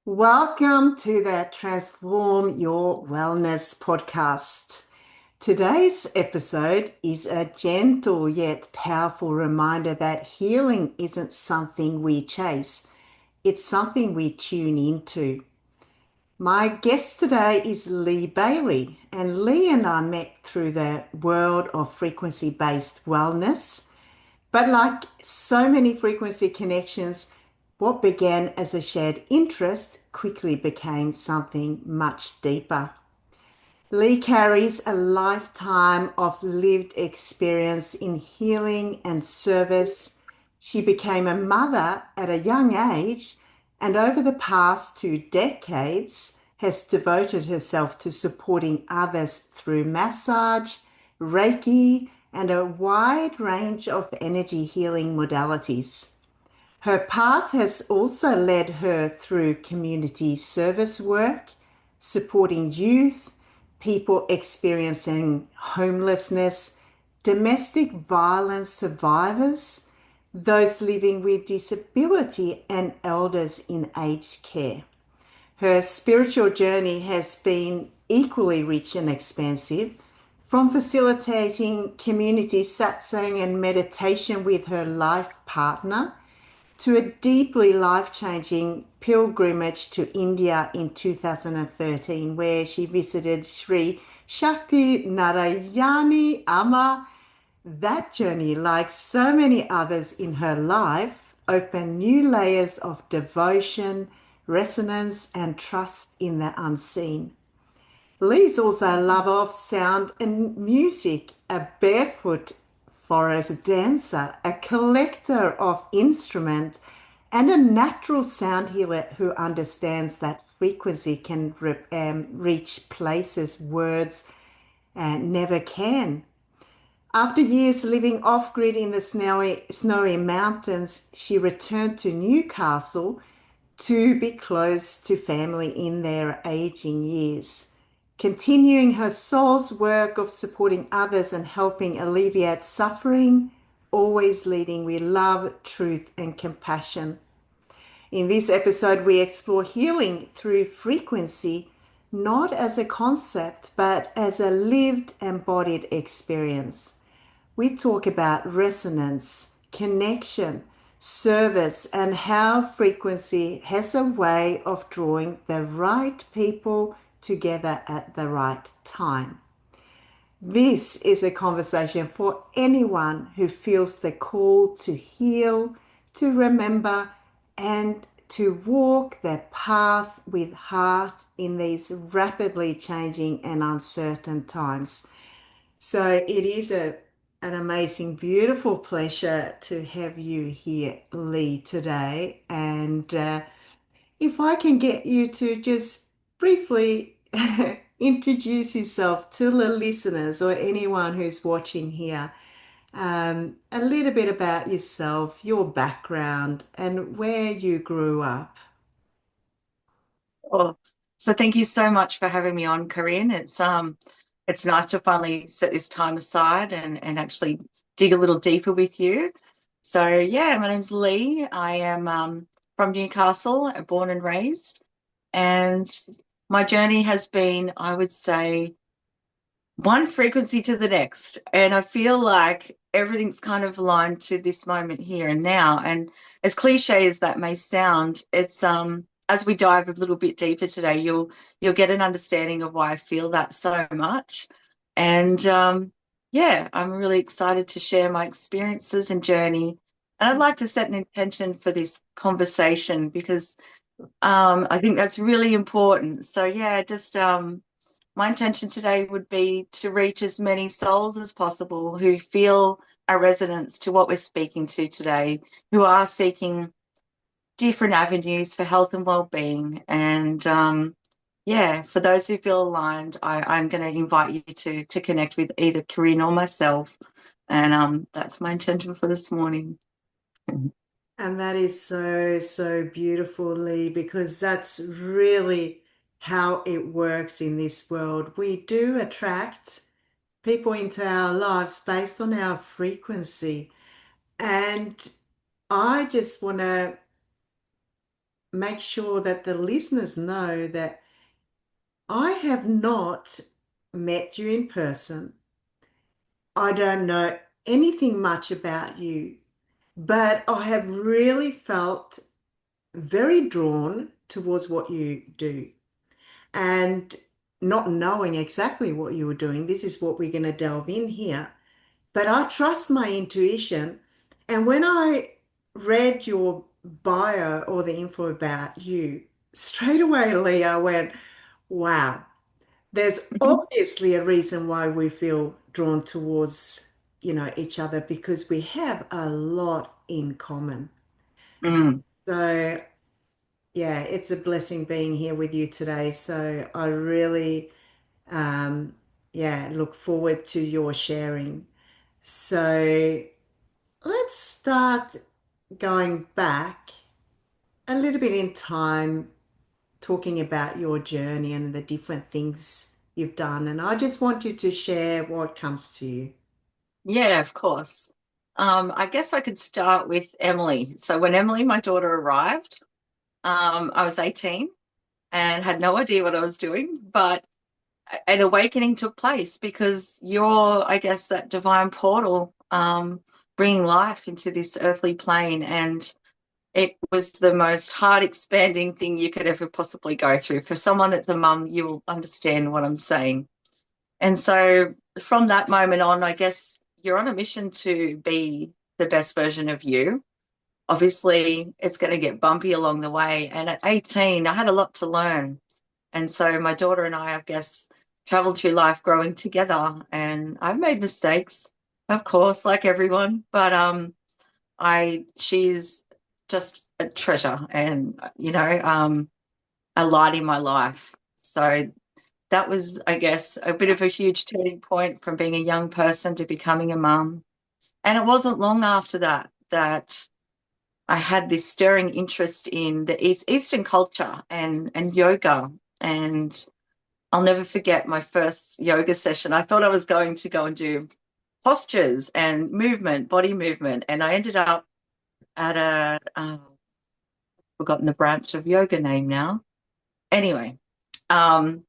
Welcome to the Transform Your Wellness podcast. Today's episode is a gentle yet powerful reminder that healing isn't something we chase, it's something we tune into. My guest today is Leigh Bailey, and Leigh and I met through the world of frequency-based wellness. But like so many frequency connections, what began as a shared interest quickly became something much deeper. Leigh carries a lifetime of lived experience in healing and service. She became a mother at a young age and over the past 2 decades has devoted herself to supporting others through massage, Reiki, and a wide range of energy healing modalities. Her path has also led her through community service work, supporting youth, people experiencing homelessness, domestic violence survivors, those living with disability, and elders in aged care. Her spiritual journey has been equally rich and expansive, from facilitating community satsang and meditation with her life partner to a deeply life-changing pilgrimage to India in 2013, where she visited Sri Shakti Narayani Amma. That journey, like so many others in her life, opened new layers of devotion, resonance, and trust in the unseen. Leigh's also a lover of sound and music, a barefoot forest dancer, a collector of instruments, and a natural sound healer who understands that frequency can reach places words never can. After years living off-grid in the snowy mountains, she returned to Newcastle to be close to family in their aging years, continuing her soul's work of supporting others and helping alleviate suffering, always leading with love, truth, and compassion. In this episode, we explore healing through frequency, not as a concept, but as a lived, embodied experience. We talk about resonance, connection, service, and how frequency has a way of drawing the right people together at the right time. This is a conversation for anyone who feels the call to heal, to remember, and to walk the path with heart in these rapidly changing and uncertain times. So it is an amazing, beautiful pleasure to have you here, Leigh, today. And if I can get you to just briefly introduce yourself to the listeners or anyone who's watching here, a little bit about yourself, your background, and where you grew up. Oh, so thank you so much for having me on, Karin. It's nice to finally set this time aside and actually dig a little deeper with you. So yeah, my name's Leigh. I am from Newcastle, born and raised, and my journey has been, I would say, one frequency to the next. And I feel like everything's kind of aligned to this moment here and now. And as cliche as that may sound, it's as we dive a little bit deeper today, you'll get an understanding of why I feel that so much. And yeah, I'm really excited to share my experiences and journey. And I'd like to set an intention for this conversation because I think that's really important. So yeah, just my intention today would be to reach as many souls as possible who feel a resonance to what we're speaking to today, who are seeking different avenues for health and well-being. And yeah, for those who feel aligned, I'm going to invite you to connect with either Karin or myself. And that's my intention for this morning. And that is so, so beautiful, Leigh, because that's really how it works in this world. We do attract people into our lives based on our frequency. And I just want to make sure that the listeners know that I have not met you in person. I don't know anything much about you, but I have really felt very drawn towards what you do. And not knowing exactly what you were doing, this is what we're going to delve in here. But I trust my intuition. And when I read your bio or the info about you, straight away, Leigh, I went, wow, there's obviously a reason why we feel drawn towards, each other because we have a lot in common. Mm. So, yeah, it's a blessing being here with you today. So I really, um, yeah, look forward to your sharing. So let's start going back a little bit in time, talking about your journey and the different things you've done. And I just want you to share what comes to you. Yeah, of course. I guess I could start with Emily. So when Emily, my daughter, arrived, I was 18 and had no idea what I was doing, but an awakening took place because you're, I guess, that divine portal, bringing life into this earthly plane. And it was the most heart expanding thing you could ever possibly go through. For someone that's a mum, you'll understand what I'm saying. And so from that moment on, I guess you're on a mission to be the best version of you. Obviously, it's going to get bumpy along the way. And at 18, I had a lot to learn. And so my daughter and I guess, traveled through life growing together. And I've made mistakes, of course, like everyone. But she's just a treasure and, a light in my life. So that was, I guess, a bit of a huge turning point from being a young person to becoming a mum. And it wasn't long after that I had this stirring interest in the Eastern culture and yoga. And I'll never forget my first yoga session. I thought I was going to go and do postures and movement, body movement. And I ended up at forgotten the branch of yoga name now. Anyway, um,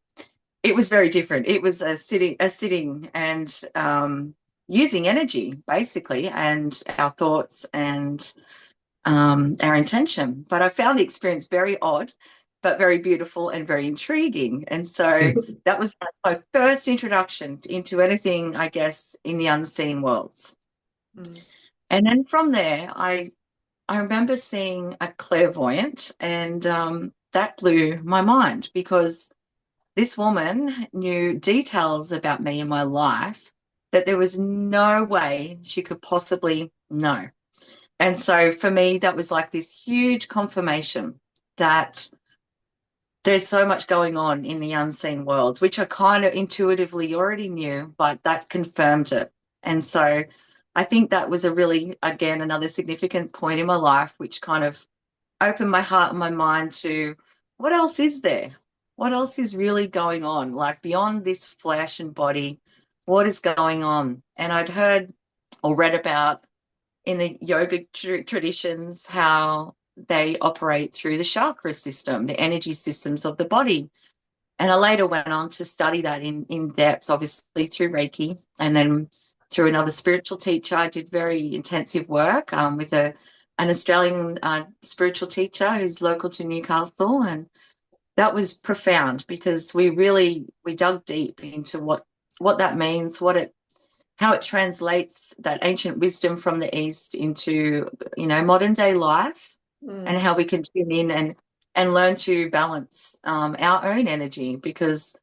it was very different. It was a sitting and using energy basically, and our thoughts and our intention. But I found the experience very odd, but very beautiful and very intriguing. And so that was my first introduction into anything, I guess, in the unseen worlds. Mm. And then from there, I remember seeing a clairvoyant, and that blew my mind because this woman knew details about me and my life that there was no way she could possibly know. And so for me, that was like this huge confirmation that there's so much going on in the unseen worlds, which I kind of intuitively already knew, but that confirmed it. And so I think that was a really, again, another significant point in my life, which kind of opened my heart and my mind to what else is there? What else is really going on? Like beyond this flesh and body, what is going on? And I'd heard or read about in the yoga traditions how they operate through the chakra system, the energy systems of the body. And I later went on to study that in depth, obviously through Reiki, and then through another spiritual teacher. I did very intensive work with an Australian spiritual teacher who's local to Newcastle, and that was profound because we dug deep into what that means, how it translates that ancient wisdom from the East into, modern day life, and Mm. how we can tune in and learn to balance our own energy, because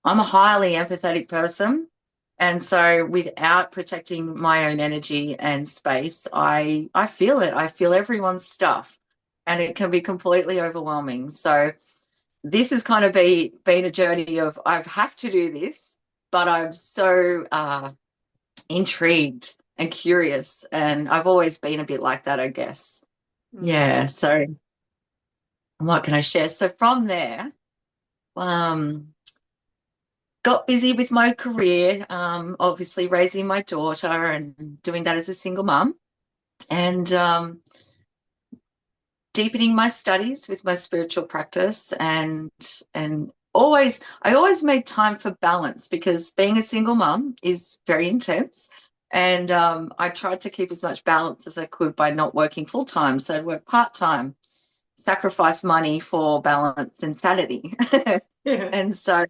I'm a highly empathetic person. And so without protecting my own energy and space, I feel it. I feel everyone's stuff, and it can be completely overwhelming. So this has kind of been a journey of I have to do this, but I'm so intrigued and curious, and I've always been a bit like that, I guess. Mm. Yeah, so what can I share? So from there, um got busy with my career, obviously raising my daughter and doing that as a single mum. And deepening my studies with my spiritual practice, and I always made time for balance, because being a single mum is very intense. And I tried to keep as much balance as I could by not working full time. So I'd work part time, sacrifice money for balance and sanity. Yeah. And so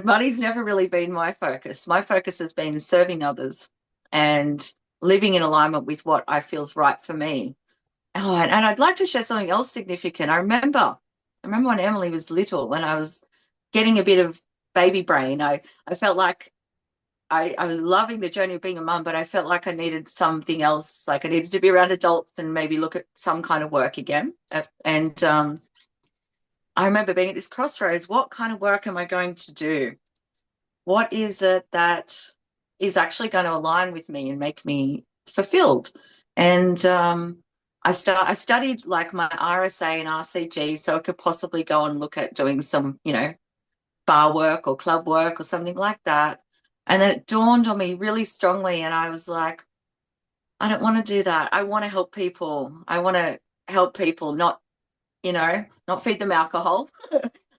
money's never really been my focus. My focus has been serving others and living in alignment with what I feel is right for me. Oh, and I'd like to share something else significant. I remember when Emily was little and I was getting a bit of baby brain. I felt like I was loving the journey of being a mum, but I felt like I needed something else. Like I needed to be around adults and maybe look at some kind of work again. And I remember being at this crossroads. What kind of work am I going to do? What is it that is actually going to align with me and make me fulfilled? And I studied like my RSA and RCG, so I could possibly go and look at doing some, bar work or club work or something like that. And then it dawned on me really strongly, and I was like, I don't want to do that. I want to help people. I want to help people, not feed them alcohol.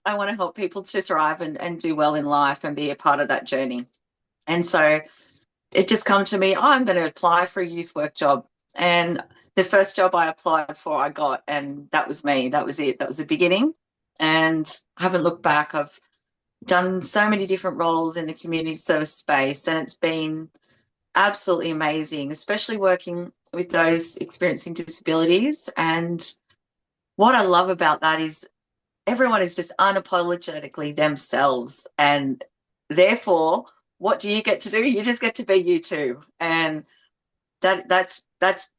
I want to help people to thrive and do well in life and be a part of that journey. And so it just come to me, oh, I'm going to apply for a youth work job. And the first job I applied for, I got, and that was me. That was it. That was the beginning. And I haven't looked back. I've done so many different roles in the community service space, and it's been absolutely amazing, especially working with those experiencing disabilities. And what I love about that is everyone is just unapologetically themselves. And therefore, what do you get to do? You just get to be you too. And that's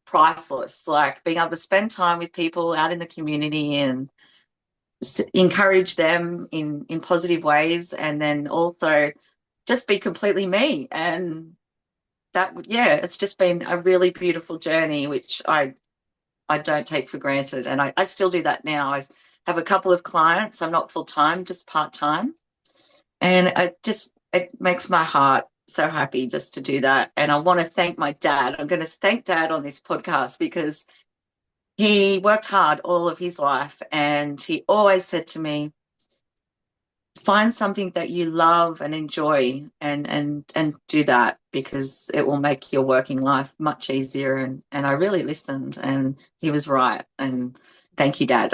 priceless. Like being able to spend time with people out in the community and encourage them in positive ways, and then also just be completely me. And yeah, it's just been a really beautiful journey, which I don't take for granted. And I still do that now. I have a couple of clients. I'm not full time, just part time. And it makes my heart so happy just to do that. And I want to thank my dad. I'm going to thank Dad on this podcast, because he worked hard all of his life, and he always said to me, find something that you love and enjoy, and do that, because it will make your working life much easier. And I really listened, and he was right. And thank you, Dad.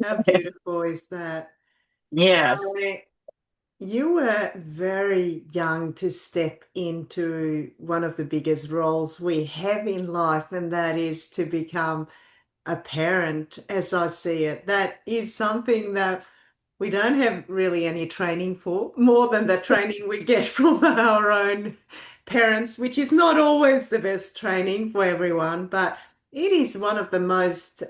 How beautiful is that? So Yes. you were very young to step into one of the biggest roles we have in life, and that is to become a parent, as I see it. That is something that we don't have really any training for, more than the training we get from our own parents, which is not always the best training for everyone, but it is one of the most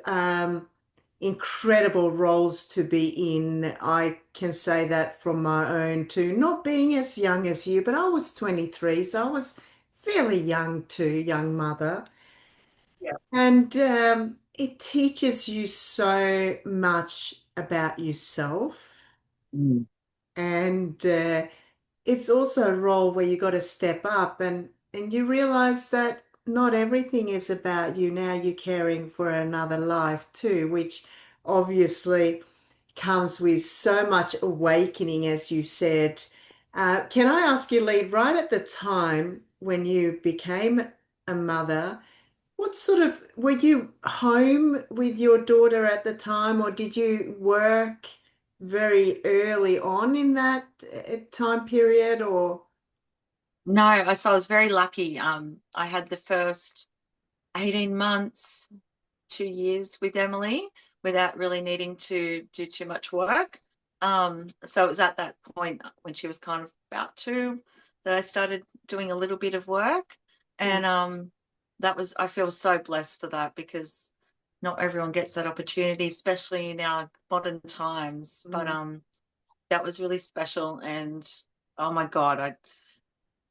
incredible roles to be in. I can say that from my own too, not being as young as you, but I was 23, so I was fairly young too, young mother. Yeah. And it teaches you so much about yourself. Mm. And it's also a role where you got to step up, and you realize that not everything is about you. Now you're caring for another life too, which obviously comes with so much awakening, as you said. Can I ask you, Leigh, right at the time when you became a mother, what sort of, were you home with your daughter at the time, or did you work very early on in that time period, or? No, I was very lucky. I had the first 18 months, 2 years with Emily without really needing to do too much work. So it was at that point when she was kind of about two that I started doing a little bit of work. Mm, And I feel so blessed for that, because not everyone gets that opportunity, especially in our modern times. But mm, that was really special. And oh my God, I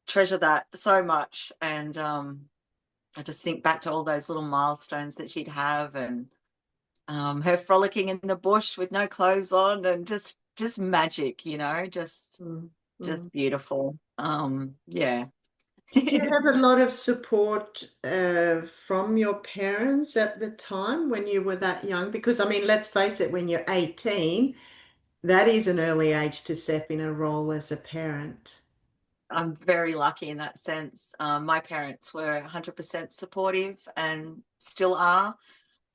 treasure that so much. And I just think back to all those little milestones that she'd have, and her frolicking in the bush with no clothes on, and just magic, just mm, just mm. beautiful. Yeah. Did you have a lot of support from your parents at the time when you were that young? Because, I mean, let's face it, when you're 18, that is an early age to step in a role as a parent. I'm very lucky in that sense. My parents were 100% supportive and still are.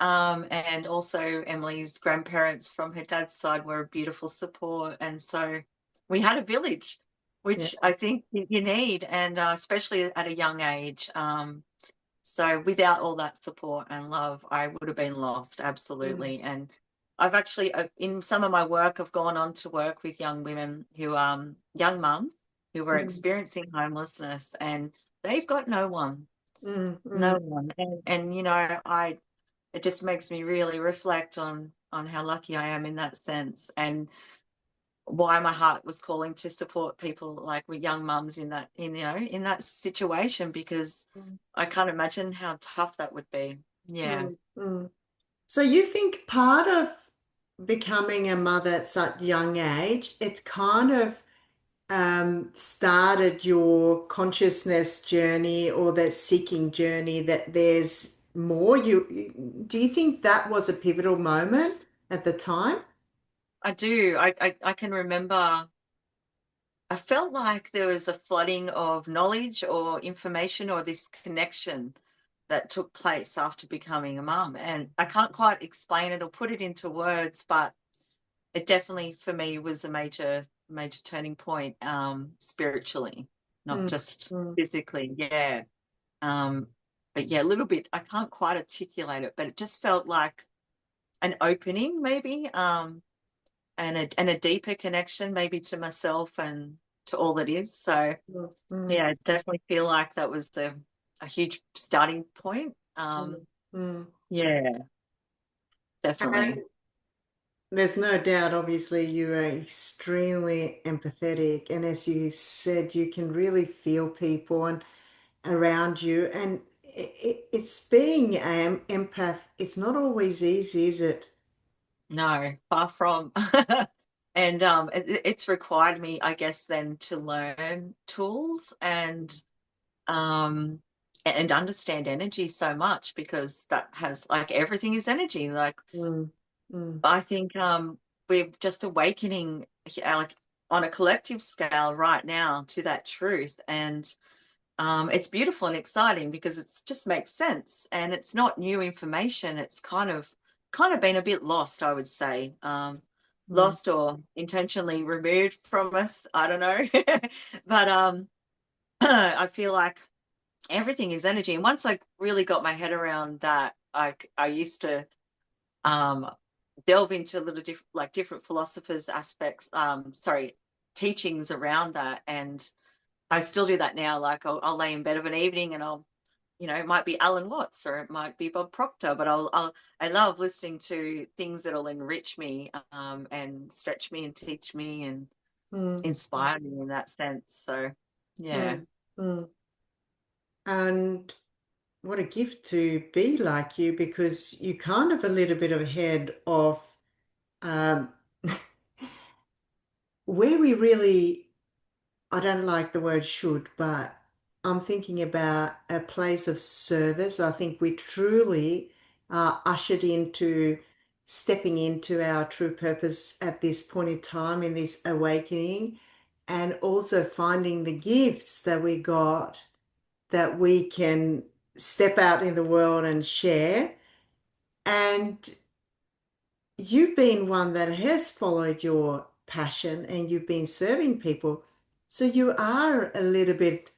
And also Emily's grandparents from her dad's side were a beautiful support. And so we had a village, Yeah. which I think you need, and especially at a young age. So without all that support and love, I would have been lost, Mm, absolutely. And I've actually, in some of my work, I've gone on to work with young women who, young mums who were mm, experiencing homelessness, and they've got no one, mm, no mm, one. And it just makes me really reflect on how lucky I am in that sense, and why my heart was calling to support people like with young mums in that in that situation, because mm, I can't imagine how tough that would be. Yeah, mm, mm. So you think part of becoming a mother at such young age, it's kind of started your consciousness journey or that seeking journey that there's more. Do you think that was a pivotal moment at the time? I do. I can remember I felt like there was a flooding of knowledge or information or this connection that took place after becoming a mum. And I can't quite explain it or put it into words, but it definitely for me was a major turning point, spiritually, not Mm, just mm, physically. Yeah. Um, but yeah, a little bit, I can't quite articulate it, but it just felt like an opening maybe, and a deeper connection maybe to myself and to all that is. So mm, mm, yeah, I definitely feel like that was a huge starting point. mm, mm. Yeah, And definitely. there's no doubt, obviously, you are extremely empathetic. And as you said, you can really feel people and around you. And it's being an empath, it's not always easy, is it? No, far from. And it's required me, I guess, then to learn tools um and understand energy so much, because that has, like, everything is energy. Like, Mm, mm, I think we're just awakening, like, on a collective scale right now to that truth. And it's beautiful and exciting because it just makes sense, and it's not new information. It's kind of been a bit lost, I would say, mm, lost or intentionally removed from us. I don't know, but I feel like everything is energy. And once I really got my head around that, I used to um, delve into a little different philosophers aspects. Sorry, teachings around that. And I still do that now. Like, I'll lay in bed of an evening and it might be Alan Watts or it might be Bob Proctor, but I love listening to things that'll enrich me, and stretch me and teach me and mm, inspire me in that sense. So, yeah, mm, mm. And what a gift to be like you because you kind of a little bit ahead of um, where we really, I don't like the word should, but I'm thinking about a place of service. I think we truly are ushered into stepping into our true purpose at this point in time, in this awakening, and also finding the gifts that we got that we can step out in the world and share. And you've been one that has followed your passion and you've been serving people. So you are a little bit,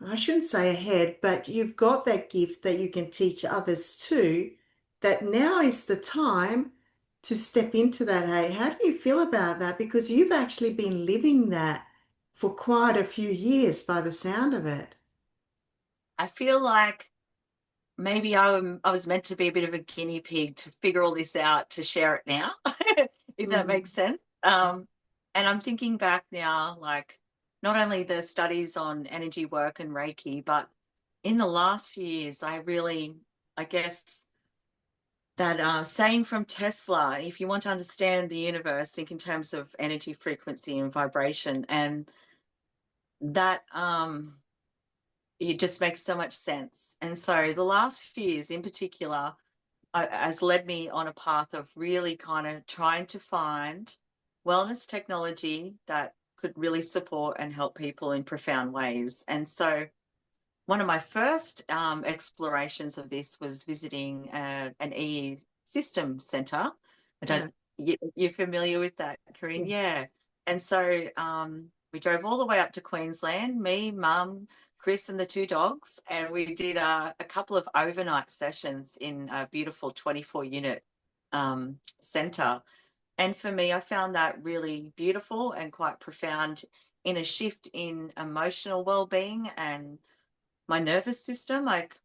I shouldn't say ahead, but you've got that gift that you can teach others too, that now is the time to step into that. Hey, how do you feel about that? Because you've actually been living that for quite a few years by the sound of it. I feel like maybe I was meant to be a bit of a guinea pig to figure all this out to share it now, if that Mm, makes sense. And I'm thinking back now, like, not only the studies on energy work and Reiki, but in the last few years, I guess, that saying from Tesla, if you want to understand the universe, think in terms of energy, frequency, and vibration. And that it just makes so much sense. And so the last few years in particular has led me on a path of really kind of trying to find wellness technology that could really support and help people in profound ways. And so one of my first explorations of this was visiting an EE system center. I Yeah. don't, you're familiar with that, Karin? Yeah. Yeah. And so we drove all the way up to Queensland, me, mum, Chris, and the two dogs, and we did a couple of overnight sessions in a beautiful 24-unit center. And for me, I found that really beautiful and quite profound in a shift in emotional well-being and my nervous system. Like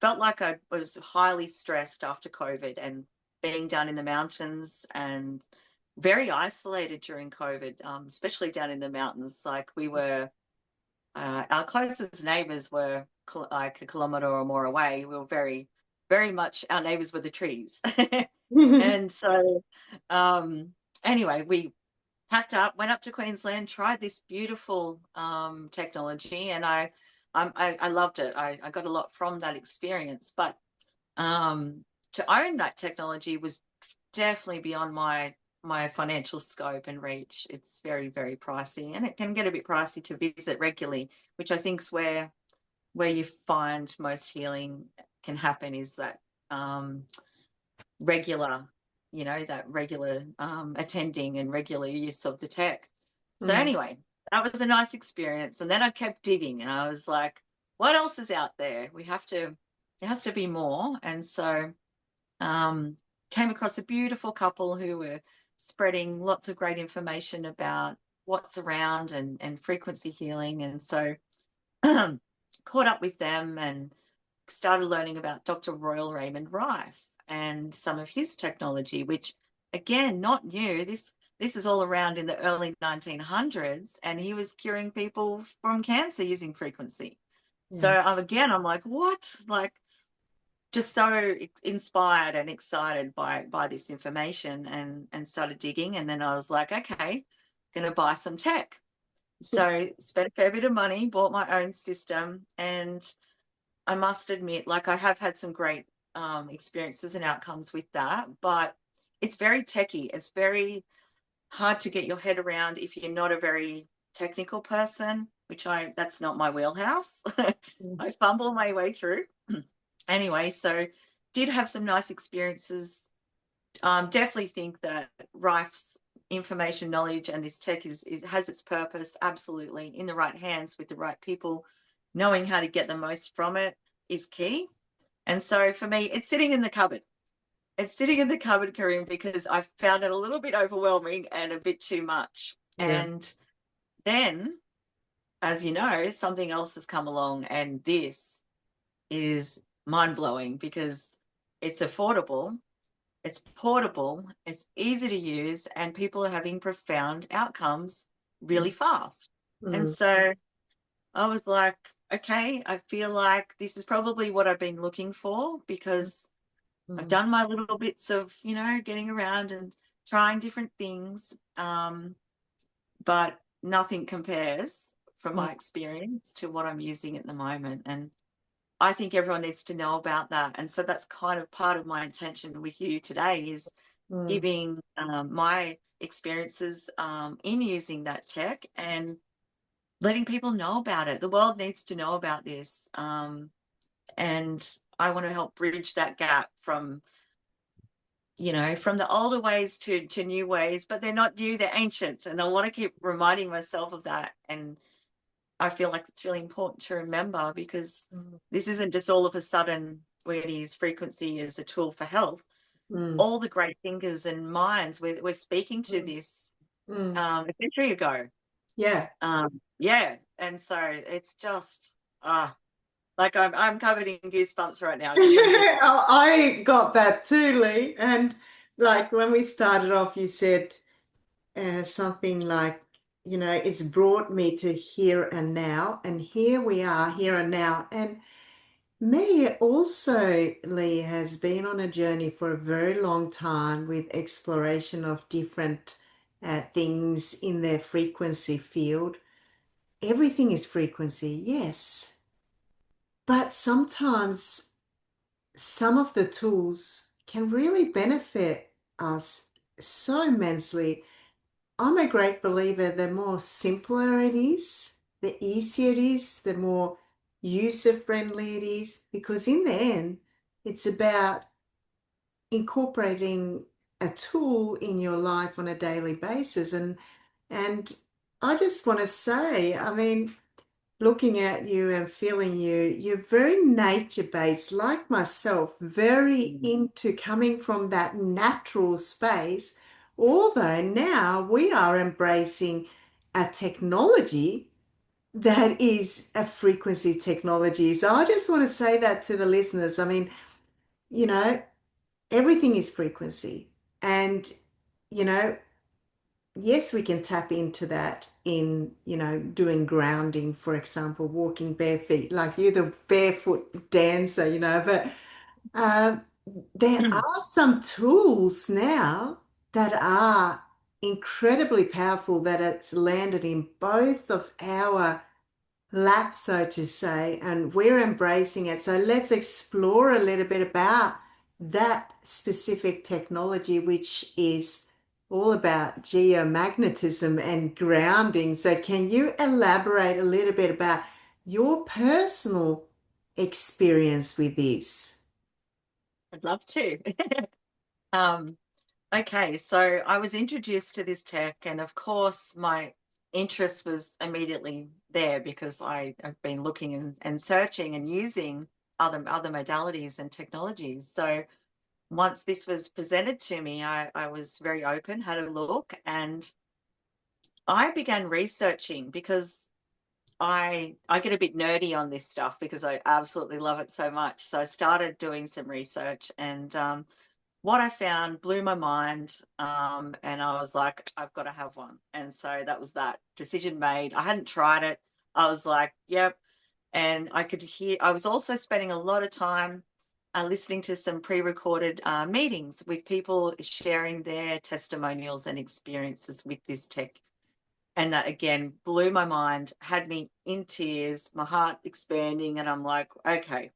felt like I was highly stressed after COVID and being down in the mountains and very isolated during COVID, especially down in the mountains. Like we were, our closest neighbors were like a kilometer or more away. We were very, very much, our neighbors were the trees. And so, anyway, we packed up, went up to Queensland, tried this beautiful technology, and I loved it. I got a lot from that experience, but to own that technology was definitely beyond my financial scope and reach. It's very, very pricey, and it can get a bit pricey to visit regularly, which I think is where you find most healing can happen, is that regular, that regular attending and regular use of the tech. So Mm. anyway, that was a nice experience. And then I kept digging and I was like, what else is out there? There has to be more. And so um, came across a beautiful couple who were spreading lots of great information about what's around and frequency healing. And so caught up with them and started learning about Dr. Royal Raymond Rife and some of his technology, which again, not new. This is all around in the early 1900s, and he was curing people from cancer using frequency. So Yeah. again, I'm like, what? Like, just so inspired and excited by this information, and started digging. And then I was like, okay, gonna buy some tech. So spent a fair bit of money, bought my own system, and I must admit, like I have had some great experiences and outcomes with that, but it's very techy. It's very hard to get your head around if you're not a very technical person, that's not my wheelhouse. Mm. I fumble my way through. Anyway, so did have some nice experiences. Definitely think that Rife's information, knowledge, and this tech has its purpose absolutely in the right hands with the right people. Knowing how to get the most from it is key. And so for me, it's sitting in the cupboard. It's sitting in the cupboard, Karim, because I found it a little bit overwhelming and a bit too much. Yeah. And then, as you know, something else has come along, and this is mind blowing because it's affordable, it's portable, it's easy to use, and people are having profound outcomes really fast. And Mm. so I was like, okay, I feel like this is probably what I've been looking for, because I've Mm. done my little bits of, getting around and trying different things. But nothing compares from Mm. my experience to what I'm using at the moment. And I think everyone needs to know about that. And so that's kind of part of my intention with you today, is Mm. giving my experiences in using that tech and letting people know about it. The world needs to know about this. And I want to help bridge that gap from, from the older ways to new ways, but they're not new, they're ancient. And I want to keep reminding myself of that. And I feel like it's really important to remember, because Mm. this isn't just all of a sudden we're going to use frequency as a tool for health. Mm. All the great thinkers and minds, we're speaking to Mm. this Mm. a century ago. Yeah. Yeah. And so it's just, like I'm covered in goosebumps right now because I'm just, I got that too, Lee. And like when we started off, you said something like, it's brought me to here and now. And here we are, here and now. And me also, Lee, has been on a journey for a very long time with exploration of different things in their frequency field. Everything is frequency, yes. But sometimes some of the tools can really benefit us so immensely. I'm a great believer the more simpler it is, the easier it is, the more user-friendly it is, because in the end, it's about incorporating a tool in your life on a daily basis. And I just want to say, I mean, looking at you and feeling you, you're very nature-based, like myself, very into coming from that natural space. Although now we are embracing a technology that is a frequency technology. So I just want to say that to the listeners. I mean, you know, everything is frequency. And, you know, yes, we can tap into that in, doing grounding, for example, walking bare feet, like you're the barefoot dancer, but um, there are some tools now that are incredibly powerful that it's landed in both of our lap, so to say, and we're embracing it. So let's explore a little bit about that specific technology, which is all about geomagnetism and grounding. So can you elaborate a little bit about your personal experience with this? I'd love to. Um, okay, so I was introduced to this tech, and of course, my interest was immediately there because I have been looking and searching and using other modalities and technologies. So once this was presented to me, I was very open, had a look, and I began researching because I get a bit nerdy on this stuff because I absolutely love it so much. So I started doing some research, and what I found blew my mind. And I was like, I've got to have one. And so that was that decision made. I hadn't tried it. I was like, yep. And I could hear, I was also spending a lot of time listening to some pre-recorded meetings with people sharing their testimonials and experiences with this tech. And that again blew my mind, had me in tears, my heart expanding, and I'm like, okay,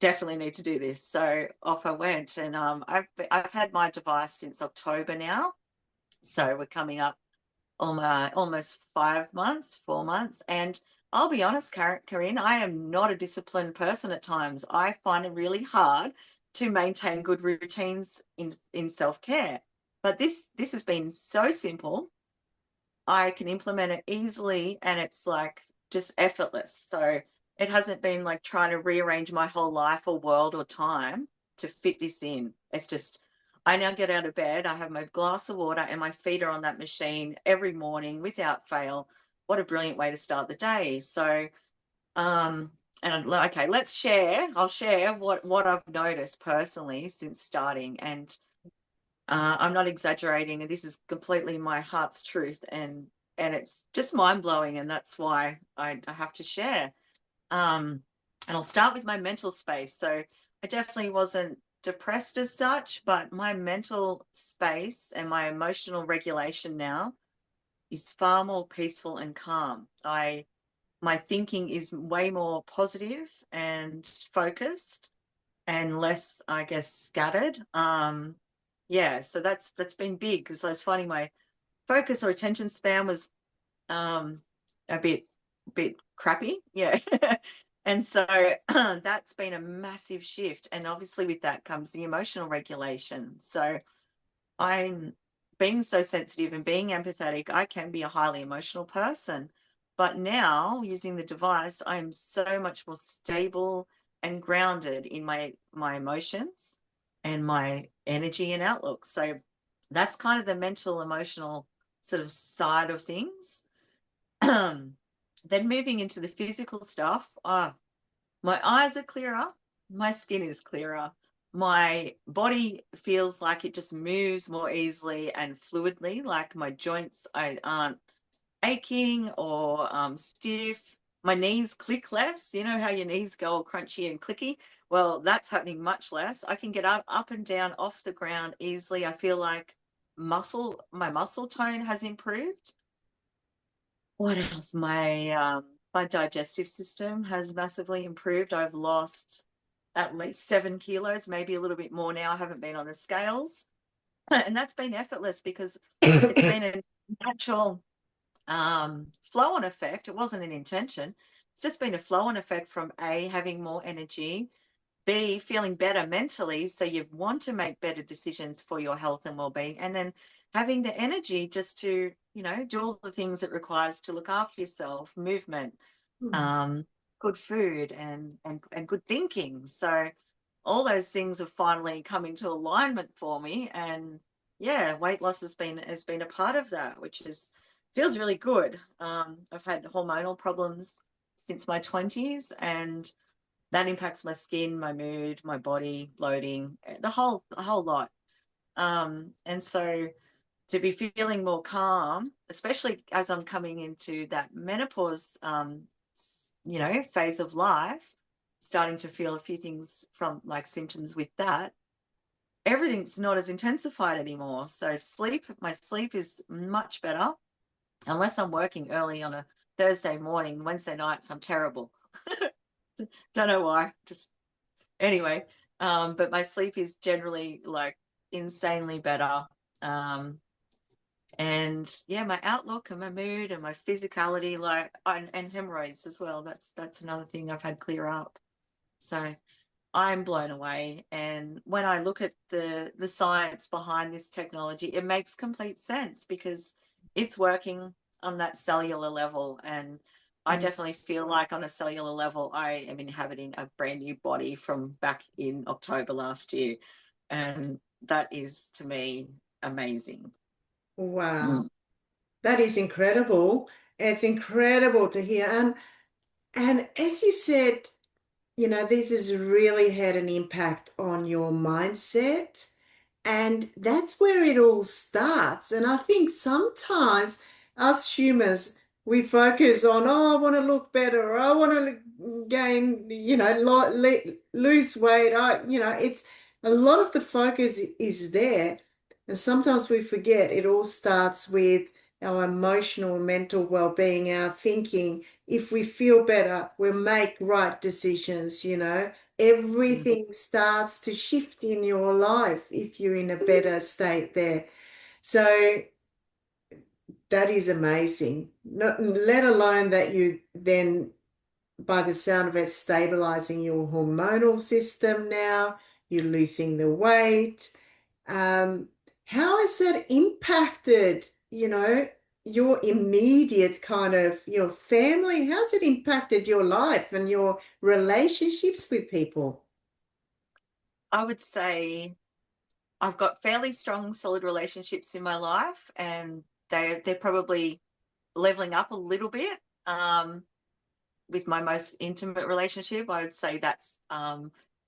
definitely need to do this. So off I went, and I've had my device since October now, so we're coming up almost 5 months, 4 months, and I'll be honest, Karin, I am not a disciplined person at times. I find it really hard to maintain good routines in self care, but this has been so simple. I can implement it easily and it's like just effortless. So it hasn't been like trying to rearrange my whole life or world or time to fit this in. It's just, I now get out of bed, I have my glass of water and my feet are on that machine every morning without fail. What a brilliant way to start the day. So, okay, let's share. I'll share what I've noticed personally since starting. And I'm not exaggerating, and this is completely my heart's truth, and it's just mind blowing, and that's why I have to share. And I'll start with my mental space. So I definitely wasn't depressed as such, but my mental space and my emotional regulation now is far more peaceful and calm. My thinking is way more positive and focused and less, I guess, scattered. Yeah, so that's been big because I was finding my focus or attention span was um a bit crappy. Yeah. And so that's been a massive shift. And obviously with that comes the emotional regulation. So I'm being so sensitive and being empathetic, I can be a highly emotional person. But now using the device, I'm so much more stable and grounded in my emotions and my energy and outlook. So that's kind of the mental, emotional sort of side of things. Then moving into the physical stuff, my eyes are clearer, my skin is clearer, my body feels like it just moves more easily and fluidly, like my joints aren't aching or stiff. My knees click less. You know how your knees go all crunchy and clicky? Well, that's happening much less. I can get up and down off the ground easily. I feel like my muscle tone has improved. What else? My My digestive system has massively improved. I've lost at least 7 kilos, maybe a little bit more now. I haven't been on the scales. And that's been effortless because it's been a natural flow on effect. It wasn't an intention. It's just been a flow on effect from A, having more energy, B, feeling better mentally. So you want to make better decisions for your health and well-being. And then having the energy just to, do all the things it requires to look after yourself, movement, um, good food and good thinking. So all those things have finally come into alignment for me. And yeah, weight loss has been a part of that, which is feels really good. I've had hormonal problems since my 20s, and that impacts my skin, my mood, my body, bloating, the whole lot. And so to be feeling more calm, especially as I'm coming into that menopause, phase of life, starting to feel a few things from like symptoms with that, everything's not as intensified anymore. So my sleep is much better, unless I'm working early on a Thursday morning. Wednesday nights, I'm terrible. Don't know why. Just anyway. But my sleep is generally like insanely better. Um, and yeah, my outlook and my mood and my physicality, like and hemorrhoids as well. That's another thing I've had clear up. So I'm blown away. And when I look at the science behind this technology, it makes complete sense because it's working on that cellular level. And I Mm. definitely feel like on a cellular level, I am inhabiting a brand new body from back in October last year. And that is to me amazing. Wow, Mm. that is incredible. It's incredible to hear. And as you said, this has really had an impact on your mindset. And that's where it all starts. And I think sometimes us humans, we focus on, oh, I want to look better, or I want to gain, lose weight. It's a lot of the focus is there. And sometimes we forget it all starts with our emotional and mental well-being, our thinking. If we feel better, we'll make right decisions. Mm. Everything starts to shift in your life if you're in a better state there. So that is amazing. Not, let alone that you then, by the sound of it, stabilizing your hormonal system now, you're losing the weight. Um, how has that impacted, your immediate kind of your family? How's it impacted your life and your relationships with people? I would say I've got fairly strong, solid relationships in my life, and they're probably leveling up a little bit. With my most intimate relationship, I would say that's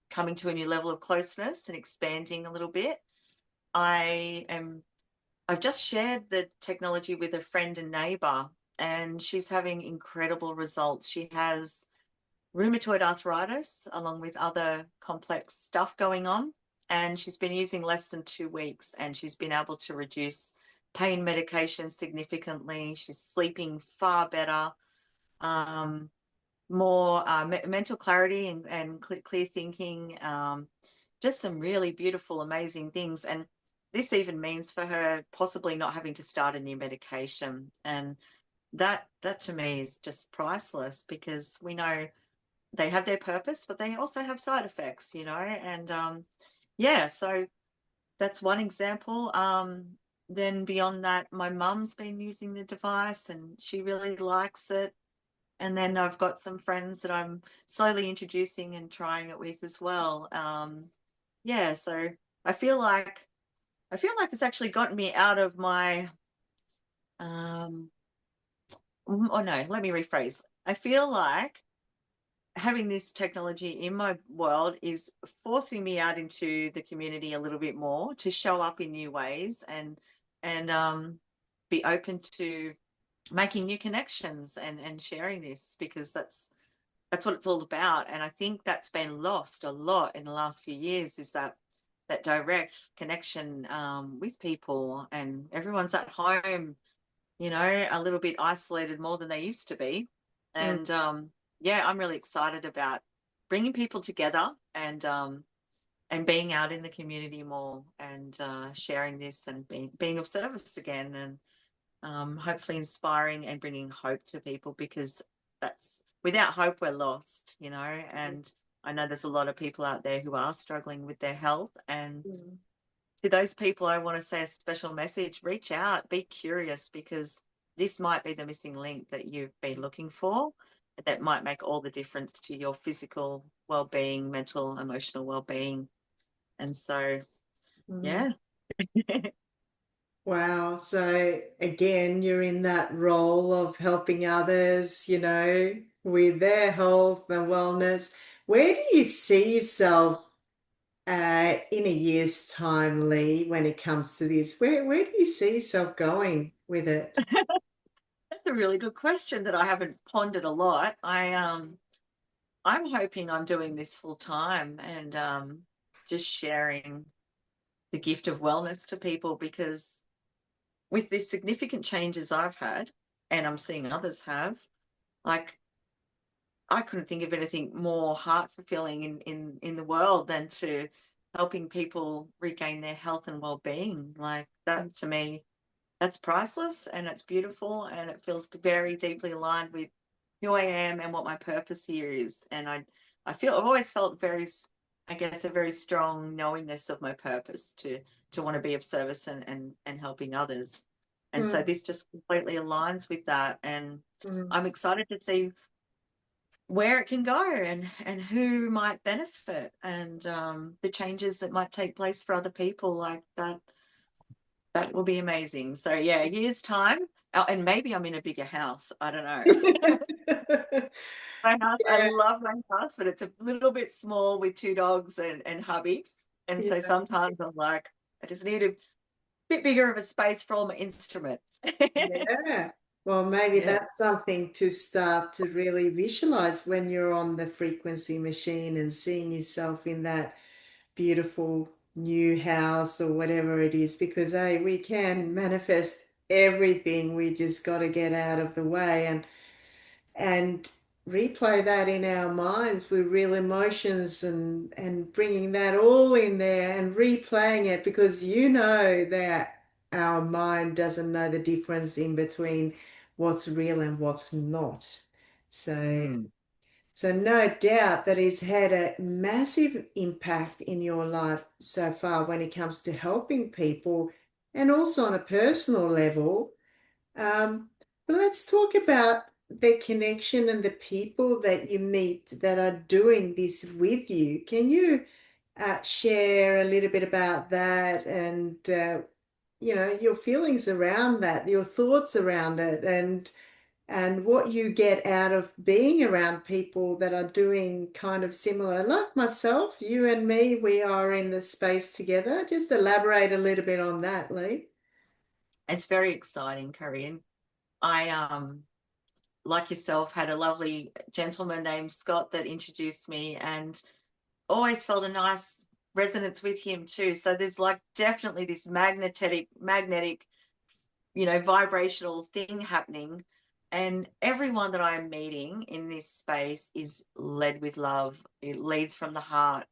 coming to a new level of closeness and expanding a little bit. I am I've just shared the technology with a friend and neighbor, and she's having incredible results. She has rheumatoid arthritis along with other complex stuff going on, and she's been using less than 2 weeks, and she's been able to reduce pain medication significantly. She's sleeping far better. Um, More mental clarity and clear thinking, just some really beautiful, amazing things. And this even means for her possibly not having to start a new medication. And that to me is just priceless because we know they have their purpose, but they also have side effects. And yeah, so that's one example. Then beyond that, my mum's been using the device and she really likes it. And then I've got some friends that I'm slowly introducing and trying it with as well. Yeah, so I feel like it's actually gotten me out of my um oh no, let me rephrase. I feel like having this technology in my world is forcing me out into the community a little bit more to show up in new ways and be open to making new connections and sharing this because that's what it's all about. And I think that's been lost a lot in the last few years is that direct connection with people, and everyone's at home, a little bit isolated more than they used to be. mm, And yeah, I'm really excited about bringing people together and being out in the community more and sharing this and being of service again, and hopefully inspiring and bringing hope to people, because that's without hope we're lost, you know. And I know there's a lot of people out there who are struggling with their health, and mm, to those people I want to say a special message: reach out, be curious, because this might be the missing link that you've been looking for, that might make all the difference to your physical well-being, mental, emotional well-being. And so mm. yeah. Wow. So again, you're in that role of helping others, with their health and wellness. Where do you see yourself in a year's time, Leigh, when it comes to this? Where do you see yourself going with it? That's a really good question that I haven't pondered a lot. I'm hoping I'm doing this full time, and just sharing the gift of wellness to people, because with the significant changes I've had, and I'm seeing others have, like, I couldn't think of anything more heart fulfilling in the world than to helping people regain their health and well-being. Like, that to me, that's priceless, and it's beautiful, and it feels very deeply aligned with who I am and what my purpose here is. And I've always felt very, I guess, a very strong knowingness of my purpose to want to be of service and helping others. And so Mm, this just completely aligns with that. And mm. I'm excited to see where it can go, and who might benefit, and the changes that might take place for other people. Like that will be amazing. So yeah, a year's time, and maybe I'm in a bigger house. I don't know. My house, I Yeah, love my house, but it's a little bit small with two dogs and hubby. And so yeah, sometimes I'm like, I just need a bit bigger of a space for all my instruments. yeah. Well, maybe Yeah. that's something to start to really visualize when you're on the frequency machine and seeing yourself in that beautiful new house or whatever it is, because hey, we can manifest everything. We just got to get out of the way and replay that in our minds with real emotions and bringing that all in there and replaying it, because you know that our mind doesn't know the difference in between what's real and what's not. So Mm. so no doubt that it's had a massive impact in your life so far when it comes to helping people and also on a personal level. Um, but let's talk about the connection and the people that you meet that are doing this with you. Can you share a little bit about that and your feelings around that, your thoughts around it, and what you get out of being around people that are doing kind of similar, like myself, you and me, we are in the space together. Just elaborate a little bit on that, Leigh. It's very exciting, Karin. I like yourself, had a lovely gentleman named Scott that introduced me, and always felt a nice resonance with him too. So there's like definitely this magnetic, vibrational thing happening. And everyone that I'm meeting in this space is led with love. It leads from the heart.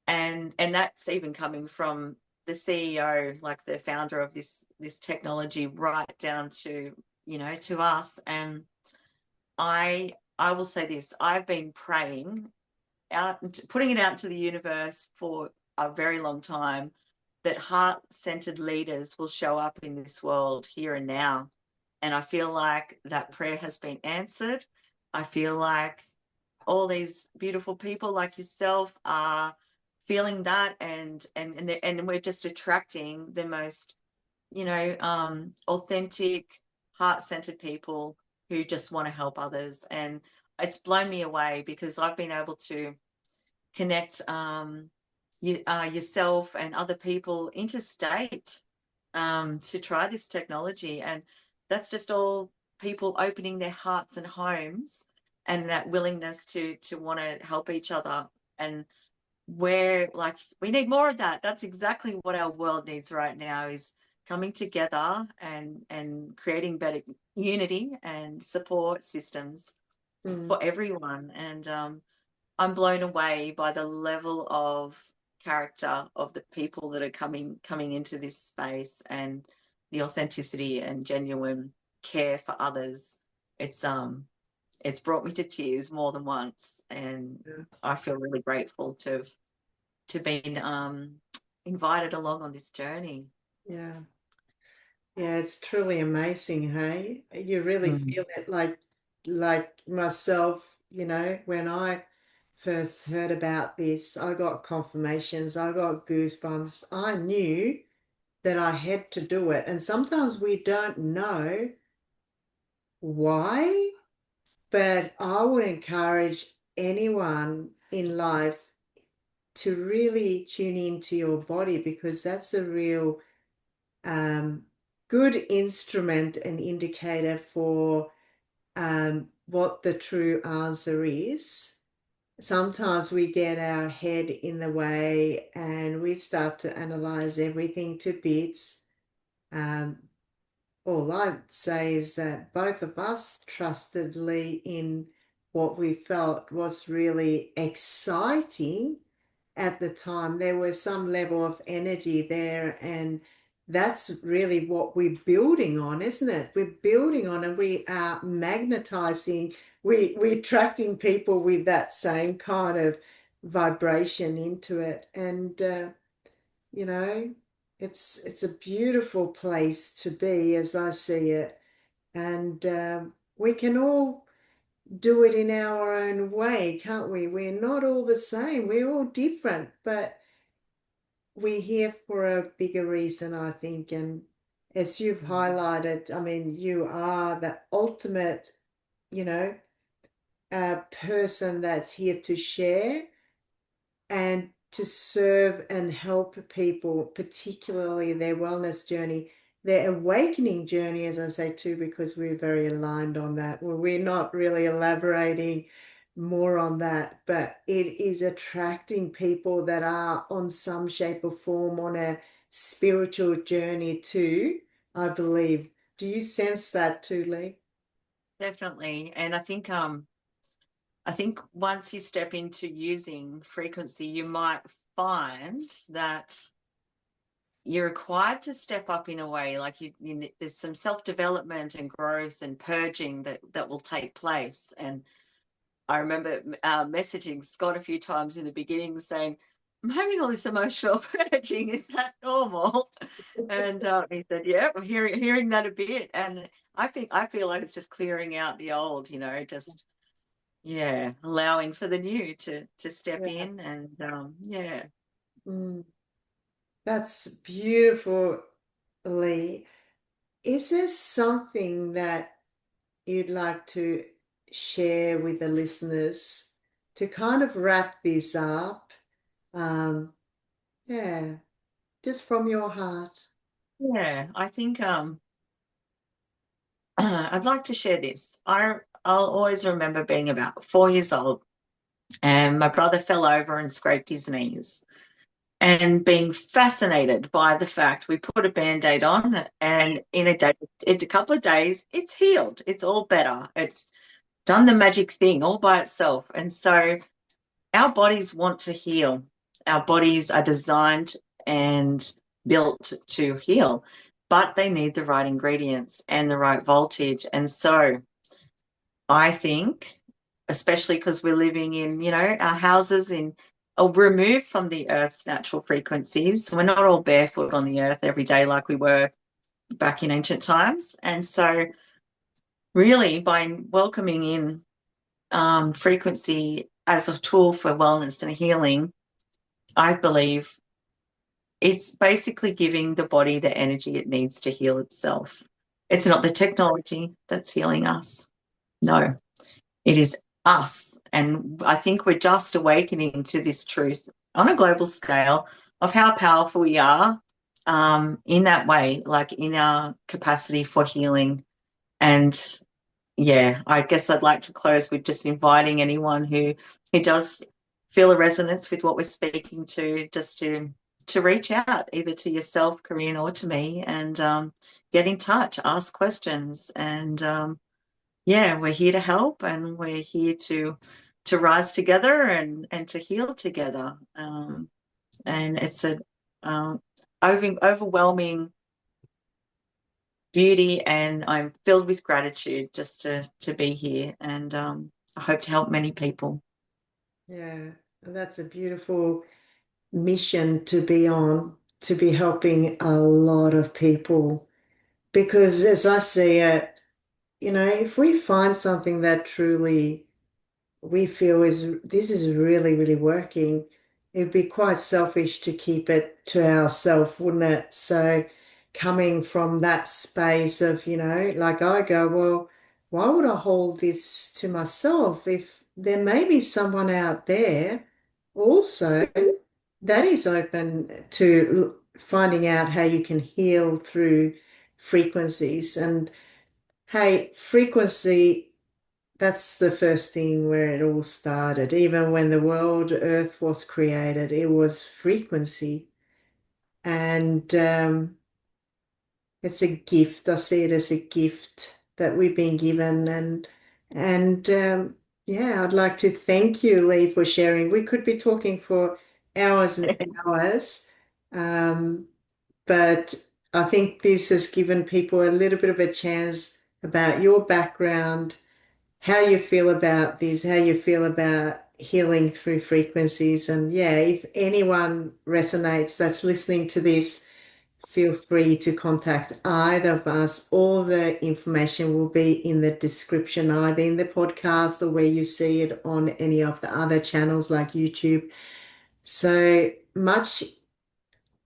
And that's even coming from the CEO, like the founder of this technology, right down to us. And I will say this: I've been praying out, putting it out to the universe for a very long time, that heart-centered leaders will show up in this world here and now. And I feel like that prayer has been answered. I feel like all these beautiful people like yourself are feeling that, and we're just attracting the most, authentic, heart-centered people who just want to help others. And it's blown me away, because I've been able to connect yourself and other people interstate, to try this technology. And that's just all people opening their hearts and homes, and that willingness to want to help each other. And we need more of that. That's exactly what our world needs right now, is coming together and creating better unity and support systems. Mm. for everyone. And I'm blown away by the level of character of the people that are coming into this space, and the authenticity and genuine care for others. It's brought me to tears more than once, and Yeah. I feel really grateful to been invited along on this journey. Yeah. Yeah, it's truly amazing, hey? You really Mm. feel it like myself, when I first heard about this, I got confirmations, I got goosebumps. I knew that I had to do it. And sometimes we don't know why, but I would encourage anyone in life to really tune into your body, because that's a real um, good instrument and indicator for what the true answer is. Sometimes we get our head in the way and we start to analyze everything to bits. Um, all I'd say is that both of us trusted Leigh in what we felt was really exciting at the time. There was some level of energy there, and that's really what we're building on, isn't it? We're building on, and we are magnetizing, we're attracting people with that same kind of vibration into it. And you know, it's a beautiful place to be, as I see it. And we can all do it in our own way, can't we? We're not all the same. We're all different, but we're here for a bigger reason, I think. And as you've highlighted, I mean, you are the ultimate, you know, person that's here to share and to serve and help people, particularly their wellness journey, their awakening journey, as I say too, because we're very aligned on that. Well, we're not really elaborating more on that, but it is attracting people that are on some shape or form on a spiritual journey too, I believe. Do you sense that too, Leigh? Definitely. And I think once you step into using frequency, you might find that you're required to step up in a way, like there's some self-development and growth and purging that will take place. And I remember messaging Scott a few times in the beginning saying, I'm having all this emotional purging. Is that normal? And he said, yeah, I'm hearing that a bit. And I feel like it's just clearing out the old, just yeah, allowing for the new to step Yeah. in. And yeah. Mm, that's beautiful, Leigh. Is there something that you'd like to share with the listeners to kind of wrap this up? Um, yeah, just from your heart. Yeah, I think I'd like to share this. I'll always remember being about 4 years old, and my brother fell over and scraped his knees, and being fascinated by the fact we put a band-aid on, and in a couple of days, it's healed. It's all better. It's done the magic thing all by itself. And so our bodies want to heal. Our bodies are designed and built to heal, but they need the right ingredients and the right voltage. And so I think, especially because we're living in, our houses in removed from the earth's natural frequencies. We're not all barefoot on the earth every day like we were back in ancient times. And so really by welcoming in frequency as a tool for wellness and healing, I believe it's basically giving the body the energy it needs to heal itself. It's not the technology that's healing us. No, it is us. And I think we're just awakening to this truth on a global scale of how powerful we are in that way, like in our capacity for healing. And yeah, I guess I'd like to close with just inviting anyone who does feel a resonance with what we're speaking to, just to reach out either to yourself, Karin, or to me, and get in touch, ask questions, and yeah, we're here to help, and we're here to rise together and to heal together. And it's a overwhelming beauty, and I'm filled with gratitude just to be here, and I hope to help many people. Yeah, and that's a beautiful mission to be on, to be helping a lot of people. Because as I see it, if we find something that truly we feel is this is really, really working, it'd be quite selfish to keep it to ourselves, wouldn't it? So coming from that space of, like I go, well, why would I hold this to myself if there may be someone out there also that is open to finding out how you can heal through frequencies. And hey, frequency, that's the first thing where it all started. Even when the world, Earth was created, it was frequency. And it's a gift. I see it as a gift that we've been given. And yeah, I'd like to thank you, Leigh, for sharing. We could be talking for hours and hours. Um, but I think this has given people a little bit of a chance about your background, how you feel about this, how you feel about healing through frequencies. And yeah, if anyone resonates that's listening to this, feel free to contact either of us. All the information will be in the description, either in the podcast or where you see it on any of the other channels like YouTube. So much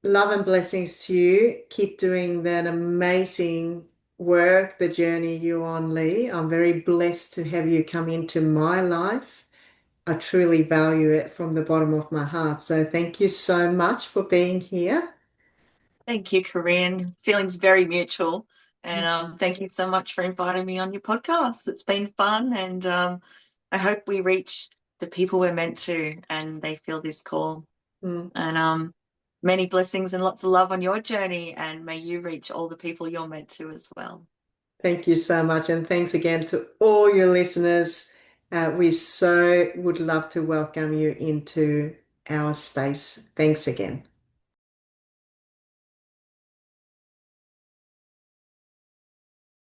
love and blessings to you. Keep doing that amazing work, the journey you're on, Leigh. I'm very blessed to have you come into my life. I truly value it from the bottom of my heart. So thank you so much for being here. Thank you, Corinne. Feelings very mutual. And thank you so much for inviting me on your podcast. It's been fun, and I hope we reach the people we're meant to and they feel this call. Mm. And many blessings and lots of love on your journey, and may you reach all the people you're meant to as well. Thank you so much. And thanks again to all your listeners. We so would love to welcome you into our space. Thanks again.